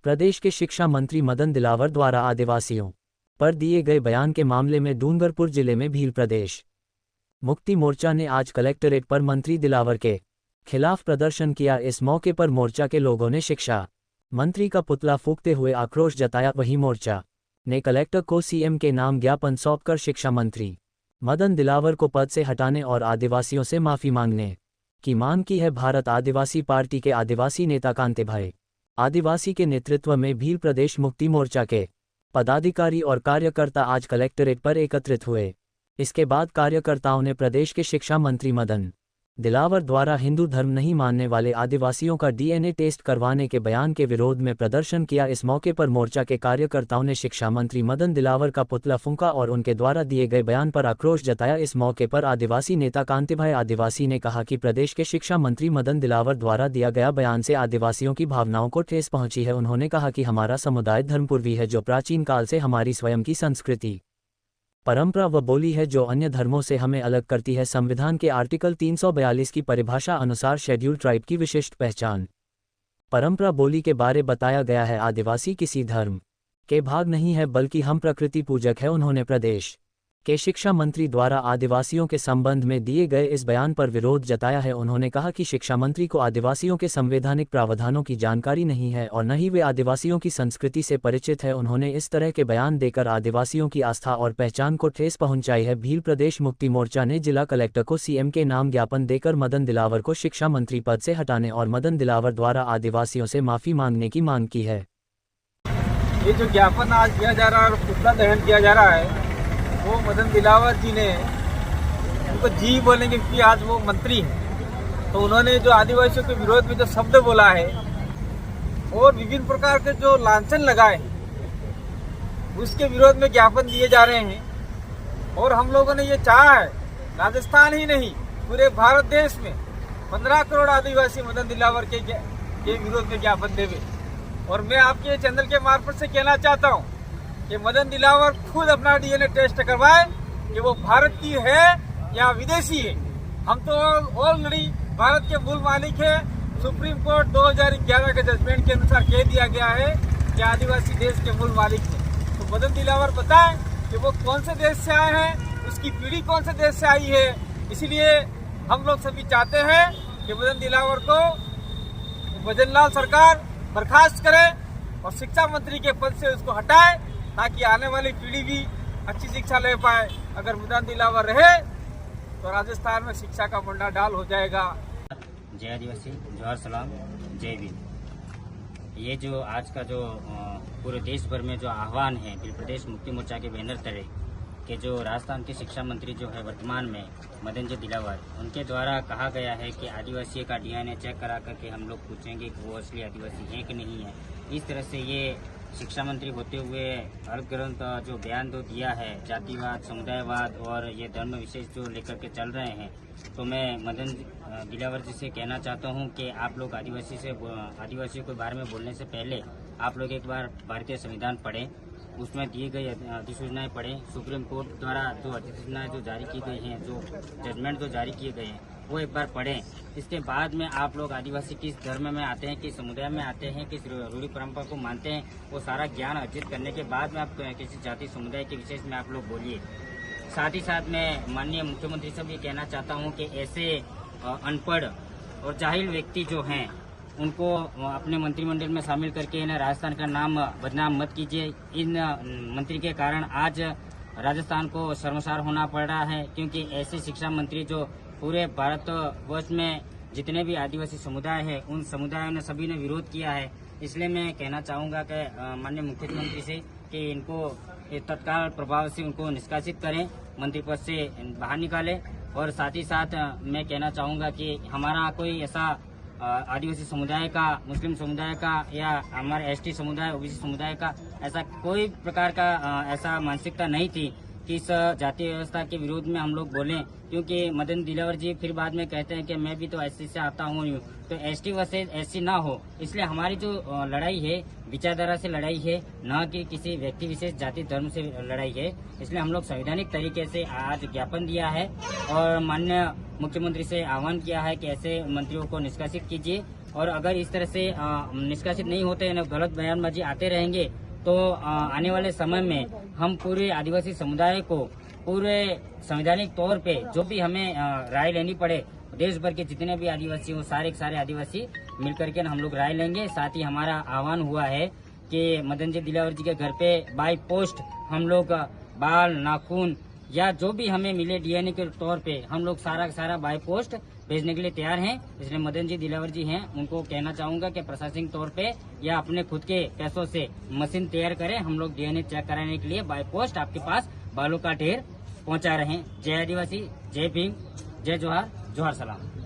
प्रदेश के शिक्षा मंत्री मदन दिलावर द्वारा आदिवासियों पर दिए गए बयान के मामले में डूंगरपुर जिले में भील प्रदेश मुक्ति मोर्चा ने आज कलेक्टरेट पर मंत्री दिलावर के खिलाफ प्रदर्शन किया। इस मौके पर मोर्चा के लोगों ने शिक्षा मंत्री का पुतला फूंकते हुए आक्रोश जताया। वहीं मोर्चा ने कलेक्टर को सीएम के नाम ज्ञापन सौंपकर शिक्षा मंत्री मदन दिलावर को पद से हटाने और आदिवासियों से माफी मांगने की मांग की है। भारत आदिवासी पार्टी के आदिवासी नेता कांते भाई आदिवासी के नेतृत्व में भील प्रदेश मुक्ति मोर्चा के पदाधिकारी और कार्यकर्ता आज कलेक्टरेट पर एकत्रित हुए। इसके बाद कार्यकर्ताओं ने प्रदेश के शिक्षा मंत्री मदन दिलावर द्वारा हिंदू धर्म नहीं मानने वाले आदिवासियों का डीएनए टेस्ट करवाने के बयान के विरोध में प्रदर्शन किया। इस मौके पर मोर्चा के कार्यकर्ताओं ने शिक्षा मंत्री मदन दिलावर का पुतला फूंका और उनके द्वारा दिए गए बयान पर आक्रोश जताया। इस मौके पर आदिवासी नेता कांतिभाई आदिवासी ने कहा कि प्रदेश के शिक्षा मंत्री मदन दिलावर द्वारा दिया गया बयान से आदिवासियों की भावनाओं को ठेस पहुंची है। उन्होंने कहा कि हमारा समुदाय धर्मपूर्वी है, जो प्राचीन काल से हमारी स्वयं की संस्कृति परंपरा व बोली है, जो अन्य धर्मों से हमें अलग करती है। संविधान के आर्टिकल 342 की परिभाषा अनुसार शेड्यूल ट्राइब की विशिष्ट पहचान परंपरा बोली के बारे बताया गया है। आदिवासी किसी धर्म के भाग नहीं है, बल्कि हम प्रकृति पूजक है। उन्होंने प्रदेश के शिक्षा मंत्री द्वारा आदिवासियों के संबंध में दिए गए इस बयान पर विरोध जताया है। उन्होंने कहा कि शिक्षा मंत्री को आदिवासियों के संवैधानिक प्रावधानों की जानकारी नहीं है और न ही वे आदिवासियों की संस्कृति से परिचित है। उन्होंने इस तरह के बयान देकर आदिवासियों की आस्था और पहचान को ठेस पहुंचाई है। भील प्रदेश मुक्ति मोर्चा ने जिला कलेक्टर को सीएम के नाम ज्ञापन देकर मदन दिलावर को शिक्षा मंत्री पद से हटाने और मदन दिलावर द्वारा आदिवासियों से माफी मांगने की मांग की है। ये जो ज्ञापन आज दिया जा रहा है और पुतला दहन किया जा रहा है, वो मदन दिलावर जी ने, उनको जी बोलेंगे क्योंकि आज वो मंत्री हैं, तो उन्होंने जो आदिवासियों के विरोध में जो शब्द बोला है और विभिन्न प्रकार के जो लांछन लगाए हैं, उसके विरोध में ज्ञापन दिए जा रहे हैं। और हम लोगों ने ये चाहा है, राजस्थान ही नहीं पूरे भारत देश में 15 करोड़ आदिवासी मदन दिलावर के विरोध में ज्ञापन देवे। और मैं आपके चैनल के मार्फत से कहना चाहता हूँ कि मदन दिलावर खुद अपना डीएनए टेस्ट करवाए कि वो भारत की है या विदेशी है। हम तो ऑलरेडी भारत के मूल मालिक है। सुप्रीम कोर्ट 2011 के जजमेंट के अनुसार कह दिया गया है कि आदिवासी देश के मूल मालिक है। तो मदन दिलावर बताएं कि वो कौन से देश से आए हैं, उसकी पीढ़ी कौन से देश से आई है। इसलिए हम लोग सभी चाहते हैं कि मदन दिलावर को भजनलाल सरकार बर्खास्त करे और शिक्षा मंत्री के पद से उसको हटाए, ताकि आने वाली पीढ़ी भी अच्छी शिक्षा ले पाए। अगर मदन दिलावर रहे तो राजस्थान में शिक्षा का मुंडा डाल हो जाएगा। जय आदिवासी, जोहार सलाम, जय भील। ये जो आज का जो पूरे देश भर में जो आह्वान है भील प्रदेश मुक्ति मोर्चा के बैनर तले कि जो राजस्थान के शिक्षा मंत्री जो है वर्तमान में मदन जी दिलावर, उनके द्वारा कहा गया है कि आदिवासी का डीएनए चेक करा करके हम लोग पूछेंगे कि वो असली आदिवासी है कि नहीं है। इस तरह से ये शिक्षा मंत्री होते हुए अर्थ ग्रंथ जो बयान दो दिया है, जातिवाद, समुदायवाद और ये धर्म विशेष जो लेकर के चल रहे हैं, तो मैं मदन दिलावर जी से कहना चाहता हूं कि आप लोग आदिवासियों के बारे में बोलने से पहले आप लोग एक बार भारतीय संविधान पढ़ें, उसमें दिए गए अधिसूचनाएं पढ़ें। सुप्रीम कोर्ट द्वारा जो अधिसूचनाएं जो जारी की गई हैं, जो जजमेंट जो जारी किए गए हैं, वो एक बार पढ़ें। इसके बाद में आप लोग आदिवासी किस धर्म में आते हैं, किस समुदाय में आते हैं, किस रूढ़ी परंपरा को मानते हैं, वो सारा ज्ञान अर्जित करने के बाद में आप किसी जाति समुदाय के विशेष में आप लोग बोलिए। साथ ही साथ मैं माननीय मुख्यमंत्री से भी कहना चाहता हूँ कि ऐसे अनपढ़ और जाहिल व्यक्ति जो हैं, उनको अपने मंत्रिमंडल में शामिल करके ना राजस्थान का नाम बदनाम मत कीजिए। इन मंत्री के कारण आज राजस्थान को शर्मसार होना पड़ रहा है, क्योंकि ऐसे शिक्षा मंत्री जो पूरे भारतवर्ष में जितने भी आदिवासी समुदाय है, उन समुदायों ने सभी ने विरोध किया है। इसलिए मैं कहना चाहूँगा कि माननीय मुख्यमंत्री से कि इनको तत्काल प्रभाव से उनको निष्कासित करें, मंत्री पद से बाहर निकालें। और साथ ही साथ मैं कहना चाहूँगा कि हमारा कोई ऐसा आदिवासी समुदाय का, मुस्लिम समुदाय का या हमारे एसटी समुदाय, ओबीसी समुदाय का ऐसा कोई प्रकार का ऐसा मानसिकता नहीं थी किस जातीय व्यवस्था के विरोध में हम लोग बोलें, क्योंकि मदन दिलावर जी फिर बाद में कहते हैं कि मैं भी तो एससी से आता हूँ, तो एसटी वर्सेस एससी ना हो। इसलिए हमारी जो लड़ाई है विचारधारा से लड़ाई है, न कि किसी व्यक्ति विशेष जाति धर्म से लड़ाई है। इसलिए हम लोग संवैधानिक तरीके से आज ज्ञापन दिया है और माननीय मुख्यमंत्री से आह्वान किया है कि ऐसे मंत्रियों को निष्कासित कीजिए, और अगर इस तरह से निष्कासित नहीं होते हैं, गलत बयानबाजी आते रहेंगे, तो आने वाले समय में हम पूरे आदिवासी समुदाय को पूरे संवैधानिक तौर पे जो भी हमें राय लेनी पड़े, देश भर के जितने भी आदिवासी हो सारे के सारे आदिवासी मिलकर के हम लोग राय लेंगे। साथ ही हमारा आह्वान हुआ है कि मदन जी दिलावर जी के घर पे बाय पोस्ट हम लोग बाल नाखून या जो भी हमें मिले डीएनए के तौर पे हम लोग सारा का सारा बाय पोस्ट भेजने के लिए तैयार हैं। इसलिए मदन जी दिलावर जी हैं, उनको कहना चाहूंगा कि प्रशासनिक तौर पे या अपने खुद के पैसों से मशीन तैयार करें, हम लोग डीएनए चेक कराने के लिए बाय पोस्ट आपके पास बालों का ढेर पहुंचा रहे हैं। जय आदिवासी, जय भीम, जय जोहार, जोहार सलाम।